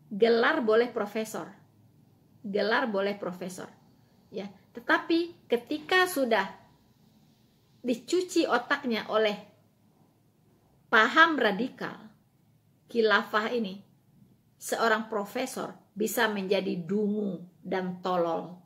gelar boleh profesor, gelar boleh profesor, ya. Tetapi ketika sudah dicuci otaknya oleh paham radikal khilafah ini, seorang profesor bisa menjadi dungu dan tolol.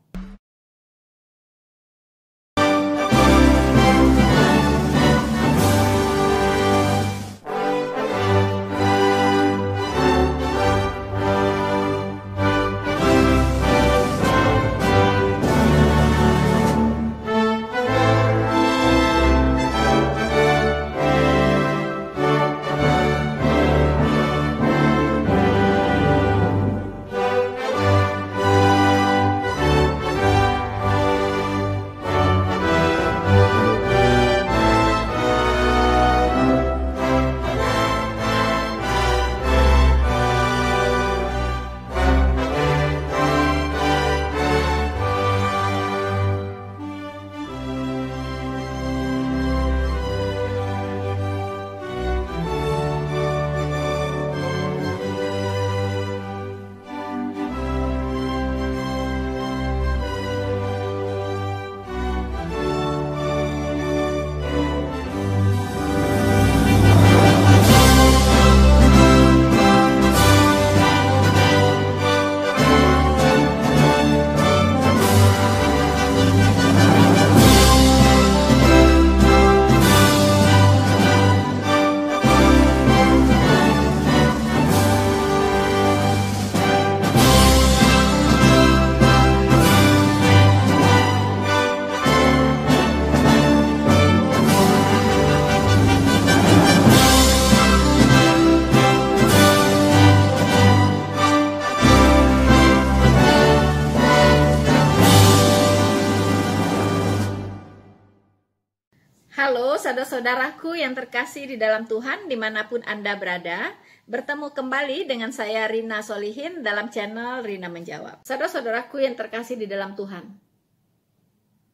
Halo saudara-saudaraku yang terkasih di dalam Tuhan dimanapun Anda berada. Bertemu kembali dengan saya Rina Solihin dalam channel Rina Menjawab. Saudara-saudaraku yang terkasih di dalam Tuhan,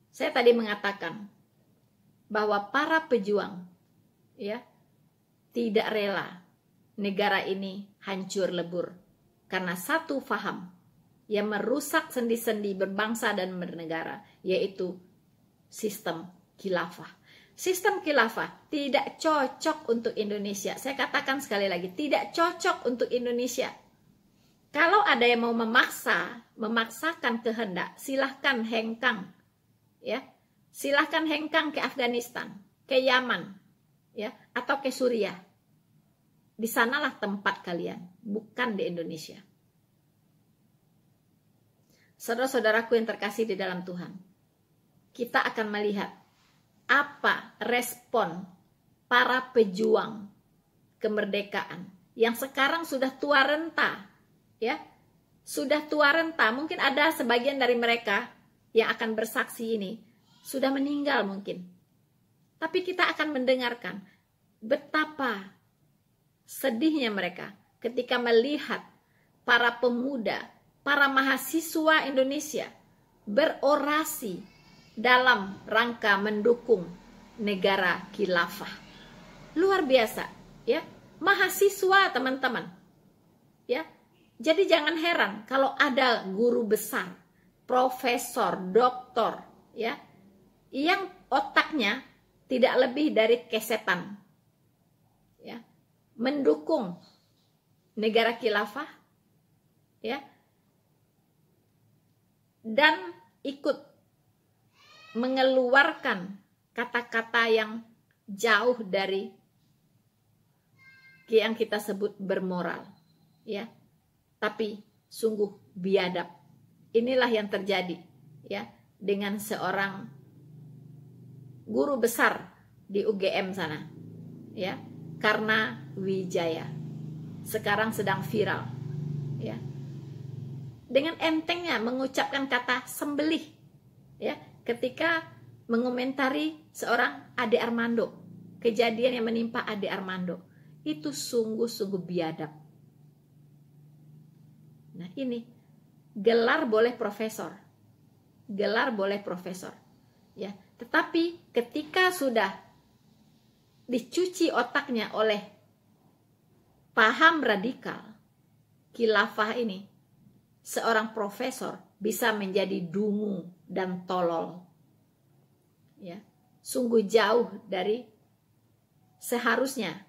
saya tadi mengatakan bahwa para pejuang ya tidak rela negara ini hancur lebur karena satu faham yang merusak sendi-sendi berbangsa dan bernegara, yaitu sistem khilafah. Sistem khilafah tidak cocok untuk Indonesia. Saya katakan sekali lagi, tidak cocok untuk Indonesia. Kalau ada yang mau memaksakan kehendak, silahkan hengkang, ya, silahkan hengkang ke Afghanistan, ke Yaman, ya, atau ke Suriah. Di sanalah tempat kalian, bukan di Indonesia. Saudara-saudaraku yang terkasih di dalam Tuhan, kita akan melihat apa respon para pejuang kemerdekaan yang sekarang sudah tua renta, ya, sudah tua renta. Mungkin ada sebagian dari mereka yang akan bersaksi ini sudah meninggal mungkin, tapi kita akan mendengarkan betapa sedihnya mereka ketika melihat para pemuda, para mahasiswa Indonesia berorasi dalam rangka mendukung negara khilafah. Luar biasa, ya. Mahasiswa, teman-teman. Ya. Jadi jangan heran kalau ada guru besar, profesor, doktor, ya, yang otaknya tidak lebih dari kesetan. Ya. Mendukung negara khilafah, ya. Dan ikut mengeluarkan kata-kata yang jauh dari yang kita sebut bermoral, ya, tapi sungguh biadab. Inilah yang terjadi, ya, dengan seorang guru besar di UGM sana, ya, Karna Wijaya, sekarang sedang viral, ya, dengan entengnya mengucapkan kata sembelih, ya, ketika mengomentari seorang Ade Armando, kejadian yang menimpa Ade Armando, itu sungguh-sungguh biadab. Nah ini, gelar boleh profesor, gelar boleh profesor, ya. Tetapi ketika sudah dicuci otaknya oleh paham radikal khilafah ini, seorang profesor bisa menjadi dungu dan tolol. Ya, sungguh jauh dari seharusnya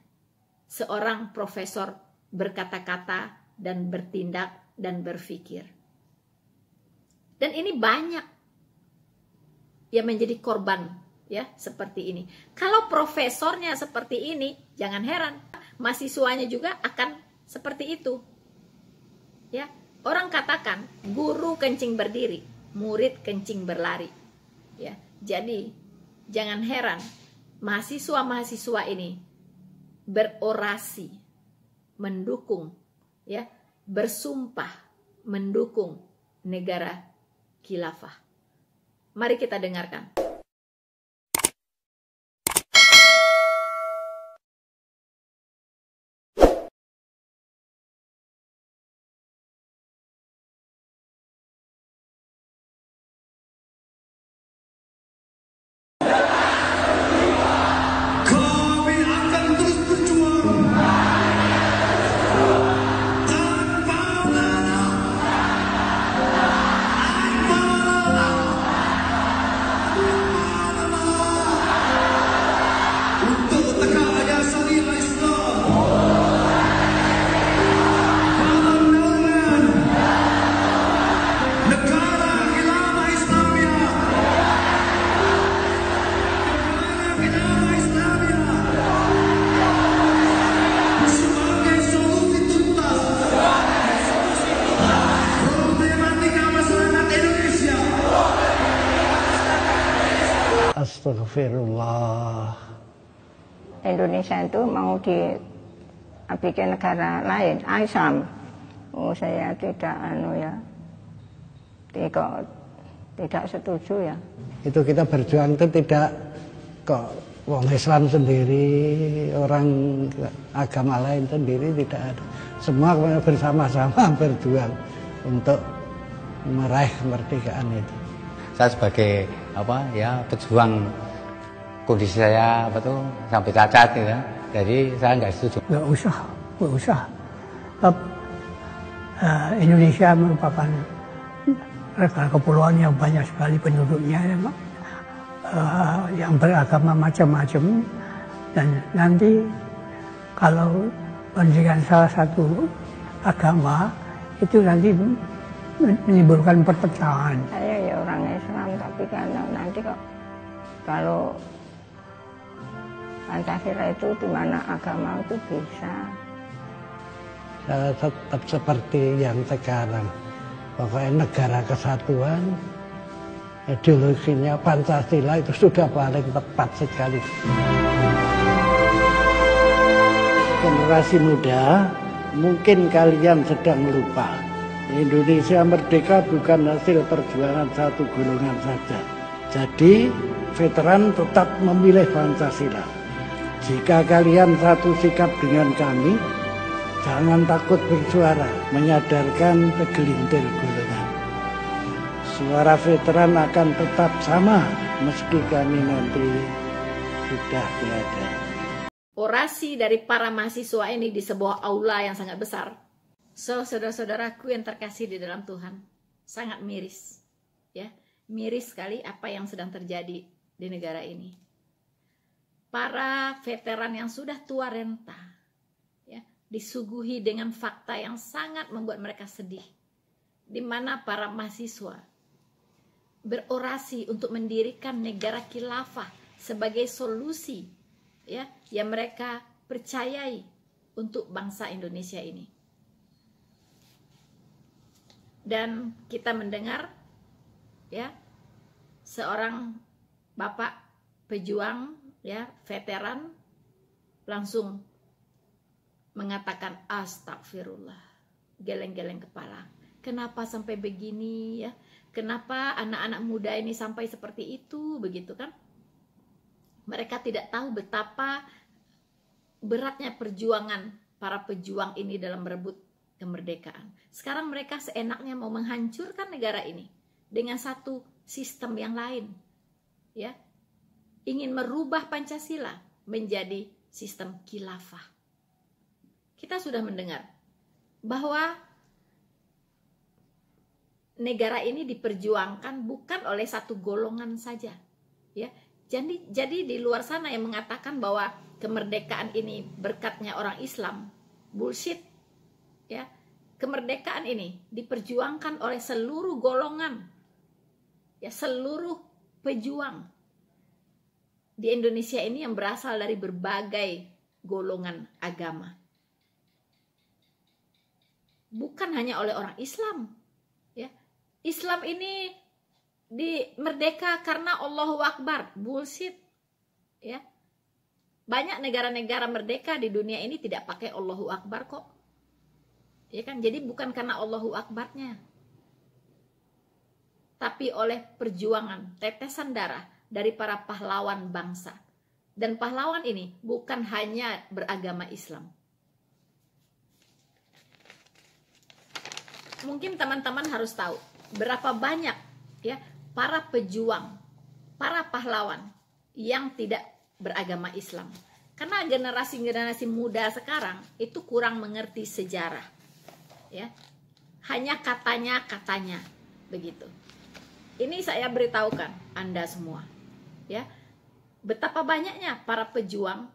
seorang profesor berkata-kata dan bertindak dan berpikir. Dan ini banyak yang menjadi korban ya seperti ini. Kalau profesornya seperti ini, jangan heran mahasiswanya juga akan seperti itu. Ya, orang katakan guru kencing berdiri, murid kencing berlari. Ya, jadi jangan heran mahasiswa-mahasiswa ini berorasi mendukung, ya, bersumpah mendukung negara khilafah. Mari kita dengarkan. Astagfirullah. Indonesia itu mau dibikin negara lain, Islam. Oh, saya tidak tidak setuju ya. Itu kita berjuang itu tidak kok wong Islam sendiri, orang agama lain sendiri, tidak ada. Semua bersama-sama berjuang untuk meraih kemerdekaan itu. Saya sebagai pejuang, kondisi saya sampai cacat ya. Jadi saya nggak setuju. Nggak usah. Indonesia merupakan negara kepulauan yang banyak sekali penduduknya, yang beragama macam-macam, dan nanti kalau pendidikan salah satu agama itu nanti menimbulkan perpecahan. Saya ya orang Islam, tapi nanti kalau Pancasila itu di mana agama itu bisa. Saya tetap seperti yang sekarang. Pokoknya negara kesatuan, ideologinya Pancasila itu sudah paling tepat sekali. Generasi muda, mungkin kalian sedang lupa. Indonesia merdeka bukan hasil perjuangan satu golongan saja. Jadi, veteran tetap memilih Pancasila. Jika kalian satu sikap dengan kami, jangan takut bersuara, menyadarkan segelintir golongan. Suara veteran akan tetap sama, meski kami nanti sudah tiada. Orasi dari para mahasiswa ini di sebuah aula yang sangat besar. So, saudara-saudaraku yang terkasih di dalam Tuhan, sangat miris, ya, miris sekali apa yang sedang terjadi di negara ini. Para veteran yang sudah tua renta, ya, disuguhi dengan fakta yang sangat membuat mereka sedih, di mana para mahasiswa berorasi untuk mendirikan negara khilafah sebagai solusi, ya, yang mereka percayai untuk bangsa Indonesia ini. Dan kita mendengar, ya, seorang bapak pejuang, ya, veteran langsung mengatakan astagfirullah, geleng-geleng kepala. Kenapa sampai begini, ya? Kenapa anak-anak muda ini sampai seperti itu, begitu kan? Mereka tidak tahu betapa beratnya perjuangan para pejuang ini dalam merebut kemerdekaan. Sekarang mereka seenaknya mau menghancurkan negara ini dengan satu sistem yang lain, ya, ingin merubah Pancasila menjadi sistem khilafah. Kita sudah mendengar bahwa negara ini diperjuangkan bukan oleh satu golongan saja, ya. Jadi di luar sana yang mengatakan bahwa kemerdekaan ini berkatnya orang Islam, bullshit, ya. Kemerdekaan ini diperjuangkan oleh seluruh golongan, ya, seluruh pejuang di Indonesia ini yang berasal dari berbagai golongan agama. Bukan hanya oleh orang Islam, ya. Islam ini merdeka karena Allahu Akbar, bullshit, ya. Banyak negara-negara merdeka di dunia ini tidak pakai Allahu Akbar kok, ya kan? Jadi bukan karena Allahu Akbarnya, tapi oleh perjuangan tetesan darah dari para pahlawan bangsa. Dan pahlawan ini bukan hanya beragama Islam. Mungkin teman-teman harus tahu berapa banyak, ya, para pejuang, para pahlawan yang tidak beragama Islam. Karena generasi-generasi muda sekarang itu kurang mengerti sejarah, ya. Hanya katanya begitu. Ini saya beritahukan Anda semua, ya, betapa banyaknya para pejuang,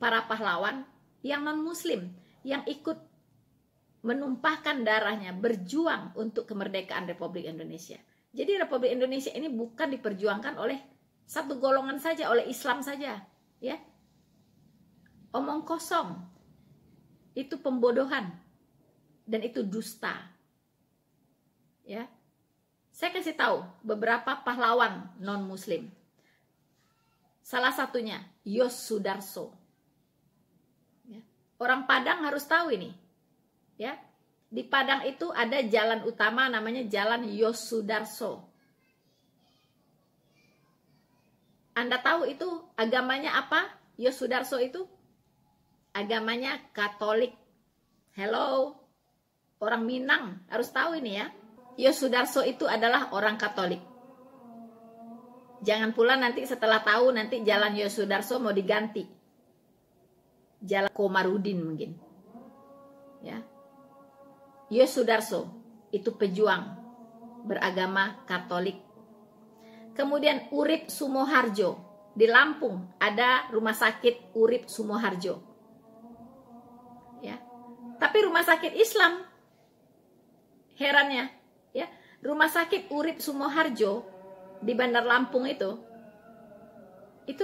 para pahlawan yang non-muslim yang ikut menumpahkan darahnya berjuang untuk kemerdekaan Republik Indonesia. Jadi Republik Indonesia ini bukan diperjuangkan oleh satu golongan saja, oleh Islam saja, ya. Omong kosong, itu pembodohan dan itu dusta, ya. Saya kasih tahu beberapa pahlawan non-muslim. Salah satunya Yos Sudarso, ya. Orang Padang harus tahu ini, ya. Di Padang itu ada jalan utama namanya Jalan Yos Sudarso. Anda tahu itu agamanya apa? Yos Sudarso itu agamanya Katolik. Hello, orang Minang harus tahu ini, ya. Yos Sudarso itu adalah orang Katolik. Jangan pula nanti setelah tahu nanti Jalan Yos Sudarso mau diganti Jalan Komarudin mungkin, ya. Yos Sudarso itu pejuang beragama Katolik. Kemudian Urip Sumoharjo, di Lampung ada rumah sakit Urip Sumoharjo, ya. Tapi rumah sakit Islam, herannya, ya, rumah sakit Urip Sumoharjo di Bandar Lampung itu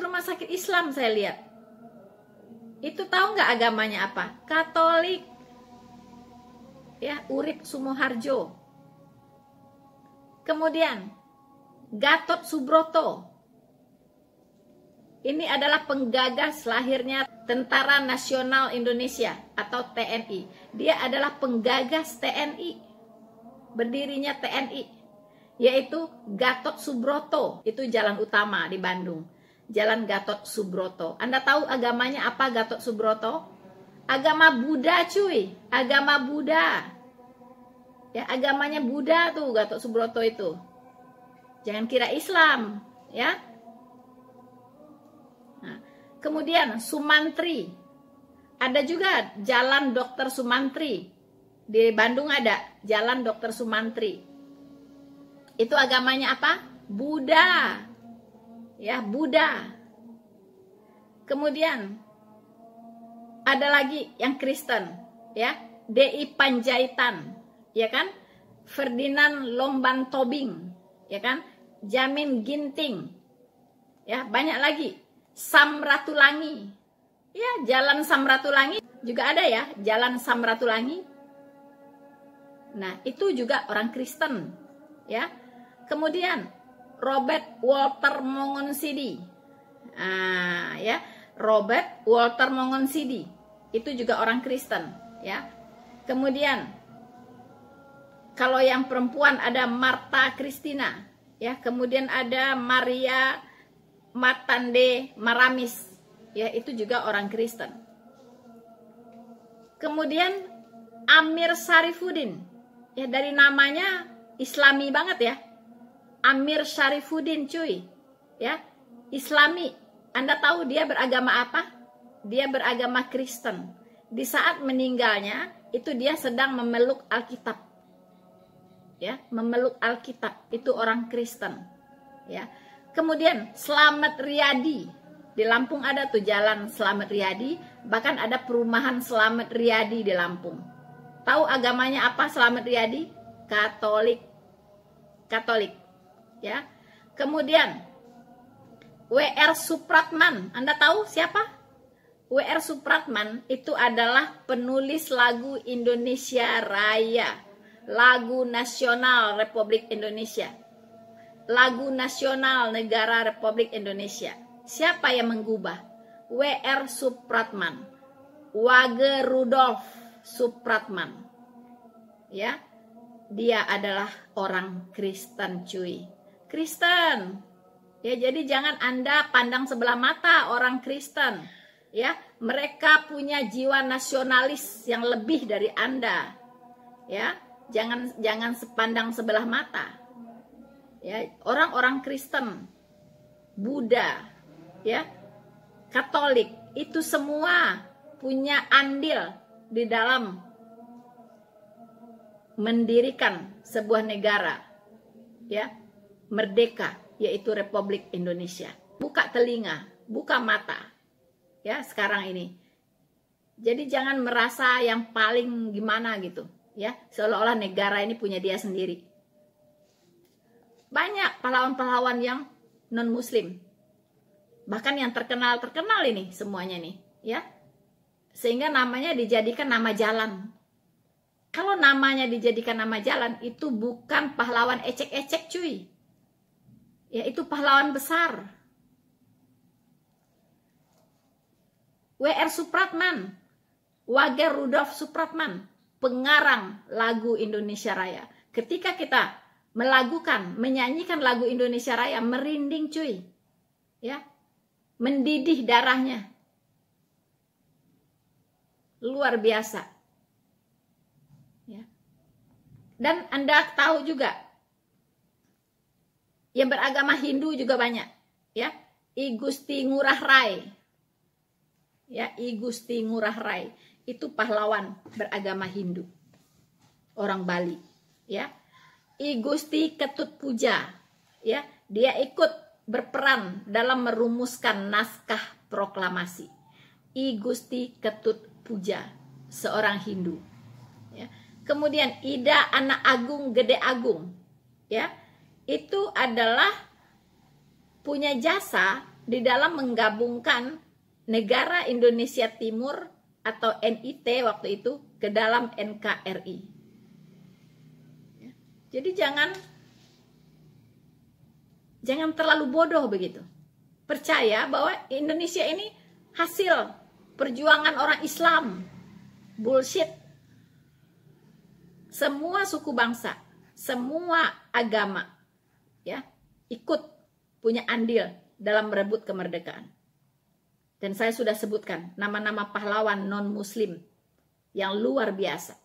rumah sakit Islam saya lihat. Itu tahu nggak agamanya apa? Katolik, ya, Urip Sumoharjo. Kemudian Gatot Subroto, ini adalah penggagas lahirnya Tentara Nasional Indonesia atau TNI. Dia adalah penggagas TNI, berdirinya TNI, yaitu Gatot Subroto. Itu jalan utama di Bandung, Jalan Gatot Subroto. Anda tahu agamanya apa Gatot Subroto? Agama Buddha, cuy, agama Buddha, ya. Agamanya Buddha tuh Gatot Subroto itu. Jangan kira Islam, ya. Nah, kemudian Sumantri, ada juga Jalan Dr. Sumantri. Di Bandung ada Jalan Dr. Sumantri. Itu agamanya apa? Buddha, ya, Buddha. Kemudian ada lagi yang Kristen, ya, DI Panjaitan, ya kan, Ferdinand Lomban Tobing, ya kan, Jamin Ginting, ya, banyak lagi. Samratulangi, ya, Jalan Samratulangi juga ada, ya, Jalan Samratulangi. Nah, itu juga orang Kristen, ya. Kemudian Robert Walter Mongonsidi, ya, Robert Walter Mongonsidi itu juga orang Kristen, ya. Kemudian kalau yang perempuan ada Marta Christina, ya. Kemudian ada Maria Matande Maramis, ya, itu juga orang Kristen. Kemudian Amir Syarifuddin, ya, dari namanya Islami banget, ya. Amir Syarifuddin, cuy, ya, Islami. Anda tahu dia beragama apa? Dia beragama Kristen. Di saat meninggalnya itu dia sedang memeluk Alkitab, ya, memeluk Alkitab, itu orang Kristen, ya. Kemudian Slamet Riyadi, di Lampung ada tuh jalan Slamet Riyadi, bahkan ada perumahan Slamet Riyadi di Lampung. Tahu agamanya apa Slamet Riyadi? Katolik, ya. Kemudian W.R. Supratman, Anda tahu siapa? W.R. Supratman itu adalah penulis lagu Indonesia Raya, lagu nasional Republik Indonesia, lagu nasional negara Republik Indonesia. Siapa yang menggubah? W.R. Supratman, Wage Rudolf Supratman, ya. Dia adalah orang Kristen, cuy, Kristen, ya. Jadi jangan Anda pandang sebelah mata orang Kristen, ya. Mereka punya jiwa nasionalis yang lebih dari Anda, ya. Jangan sepandang sebelah mata, ya. Orang-orang Kristen, Buddha, ya, Katolik, itu semua punya andil di dalam mendirikan sebuah negara, ya, merdeka, yaitu Republik Indonesia. Buka telinga, buka mata, ya, sekarang ini. Jadi jangan merasa yang paling gimana gitu, ya, seolah-olah negara ini punya dia sendiri. Banyak pahlawan-pahlawan yang non muslim, bahkan yang terkenal ini semuanya nih, ya, sehingga namanya dijadikan nama jalan. Kalau namanya dijadikan nama jalan, itu bukan pahlawan ecek-ecek, cuy, ya, itu pahlawan besar. W.R. Supratman, Wage Rudolf Supratman, pengarang lagu Indonesia Raya. Ketika kita menyanyikan lagu Indonesia Raya, merinding, cuy, ya, mendidih darahnya, luar biasa, ya. Dan Anda tahu juga, yang beragama Hindu juga banyak, ya. I Gusti Ngurah Rai, ya, I Gusti Ngurah Rai itu pahlawan beragama Hindu, orang Bali, ya. I Gusti Ketut Puja, ya, dia ikut berperan dalam merumuskan naskah proklamasi. I Gusti Ketut Puja, seorang Hindu, ya. Kemudian Ida Anak Agung Gede Agung, ya, itu adalah punya jasa di dalam menggabungkan negara Indonesia Timur atau NIT waktu itu ke dalam NKRI. Ya. Jadi jangan terlalu bodoh begitu. Percaya bahwa Indonesia ini hasil perjuangan orang Islam. Bullshit. Semua suku bangsa, semua agama, ya, ikut punya andil dalam merebut kemerdekaan. Dan saya sudah sebutkan nama-nama pahlawan non-muslim yang luar biasa.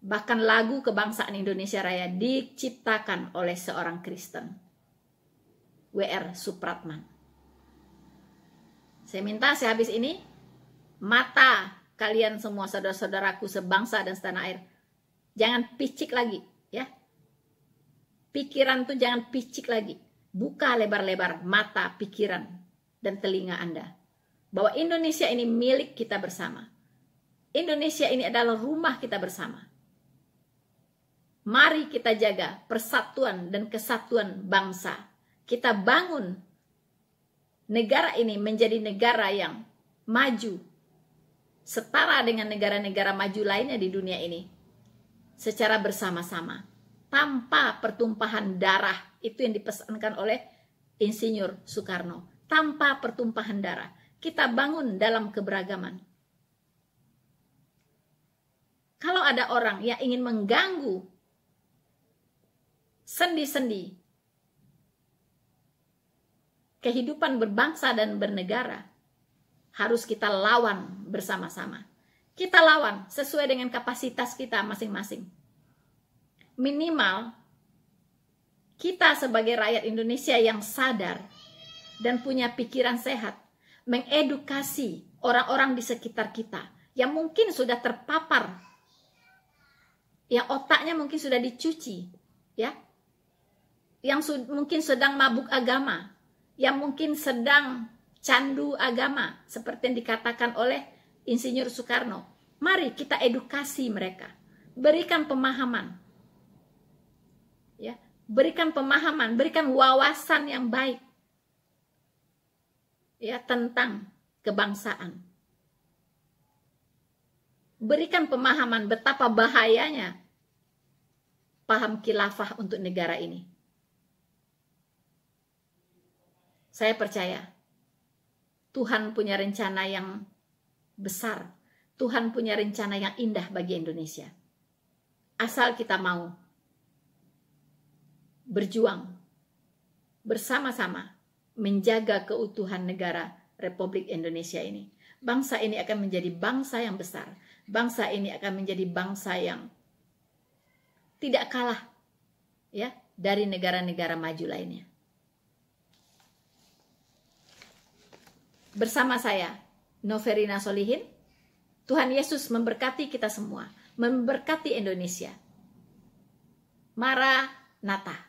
Bahkan lagu kebangsaan Indonesia Raya diciptakan oleh seorang Kristen, W.R. Supratman. Saya minta sehabis ini, mata kalian semua saudara-saudaraku sebangsa dan setanah air, jangan picik lagi, ya. Pikiran tuh jangan picik lagi. Buka lebar-lebar mata, pikiran, dan telinga Anda. Bahwa Indonesia ini milik kita bersama. Indonesia ini adalah rumah kita bersama. Mari kita jaga persatuan dan kesatuan bangsa. Kita bangun negara ini menjadi negara yang maju, setara dengan negara-negara maju lainnya di dunia ini, secara bersama-sama, tanpa pertumpahan darah. Itu yang dipesankan oleh Insinyur Soekarno. Tanpa pertumpahan darah, kita bangun dalam keberagaman. Kalau ada orang yang ingin mengganggu sendi-sendi kehidupan berbangsa dan bernegara, harus kita lawan bersama-sama. Kita lawan sesuai dengan kapasitas kita masing-masing. Minimal kita sebagai rakyat Indonesia yang sadar dan punya pikiran sehat, mengedukasi orang-orang di sekitar kita yang mungkin sudah terpapar yang otaknya mungkin sudah dicuci, ya, yang mungkin sedang mabuk agama, yang mungkin sedang candu agama, seperti yang dikatakan oleh Insinyur Soekarno. Mari kita edukasi mereka, berikan pemahaman, ya, berikan pemahaman, berikan wawasan yang baik, ya, tentang kebangsaan. Berikan pemahaman betapa bahayanya paham khilafah untuk negara ini. Saya percaya Tuhan punya rencana yang besar. Tuhan punya rencana yang indah bagi Indonesia. Asal kita mau berjuang bersama-sama menjaga keutuhan negara Republik Indonesia ini. Bangsa ini akan menjadi bangsa yang besar. Bangsa ini akan menjadi bangsa yang tidak kalah, ya, dari negara-negara maju lainnya. Bersama saya, Noverina Solihin, Tuhan Yesus memberkati kita semua, memberkati Indonesia. Maranatha.